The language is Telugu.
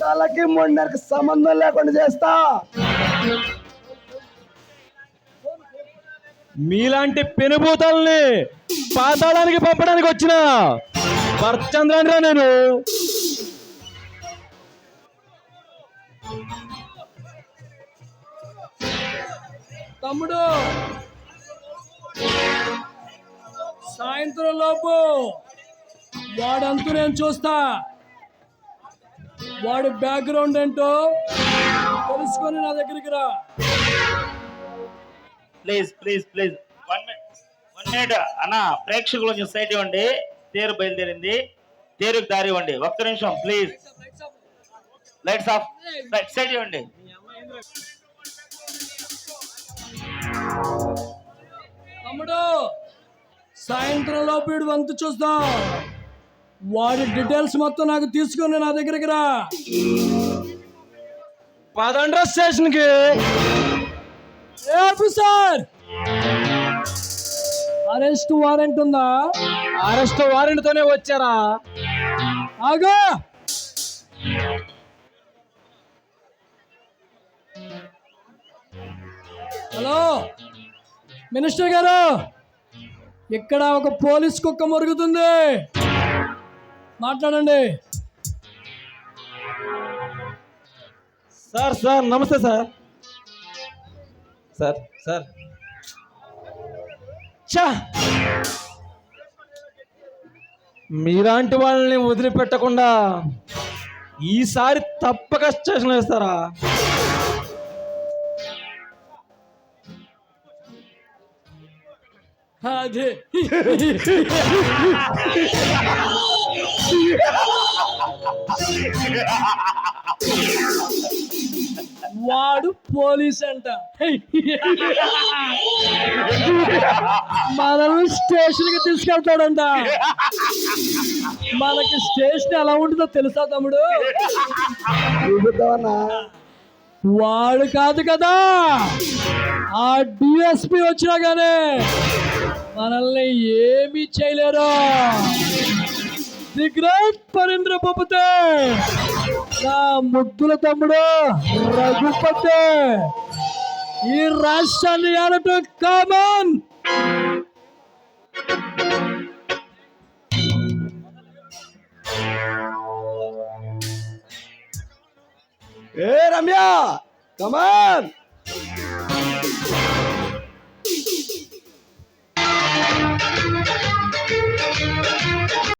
వాళ్ళకి మొండకి సంబంధం లేకుండా చేస్తా. మీలాంటి పెనుభూతాలని పాతాళానికి పంపడానికి వచ్చిన భరత్చంద్రన్ రా నేను. తమ్ముడు, సాయంత్రం లోపు వాడంతూ నేను చూస్తా. వాడి బ్యాక్గ్రౌండ్ ఏంటో తెలుసుకొని నా దగ్గరికి రా. ప్లీజ్ ప్లీజ్ ప్లీజ్ 1 మినిట్ అన్న, ప్రేక్షకులు కొంచెం సైడ్ ఇవ్వండి. తేరు బయలుదేరింది, తేరుకు దారి ఇవ్వండి. ఒక్క నిమిషం ప్లీజ్. లైట్స్ ఆఫ్, సైడ్ ఇవ్వండి. తమ్ముడు, సాయంత్రం లోపు వీడు వంతు చూస్తాం. వాడి డీటెయిల్స్ మొత్తం నాకు తీసుకొని నా దగ్గరికి రా. పదండ్రా స్టేషన్కి. ఆఫీసర్, అరెస్ట్ వారెంట్ ఉందా? అరెస్ట్ వారెంట్ తోనే వచ్చారా? ఆగా. హలో మినిస్టర్ గారు, ఇక్కడ ఒక పోలీస్ కుక్క మురుగుతుంది, మాట్లాడండి. సార్ సార్ నమస్తే సార్. సార్ సార్ చా, మీలాంటి వాళ్ళని వదిలిపెట్టకుండా ఈసారి తప్పక స్టేషన్ వేస్తారా? అదే వాడు పోలీస్ అంట. మనల్ని స్టేషన్ కి తీసుకెళ్తాడంట. మనకి స్టేషన్ ఎలా ఉంటుందో తెలుసా తమ్ముడు? చూపిద్దామన్నా. వాడు కాదు కదా, ఆ డిఎస్పి వచ్చినా గానీ మనల్ని ఏమీ చేయలేరు. ది గ్రేట్ పరీంద్ర భూపతి, నా ముద్దుల తమ్ముడు రఘుపతి, ఈ రాష్ట్రాన్ని ఆడటం కామన్. ఏ రమ్య, కమాన్.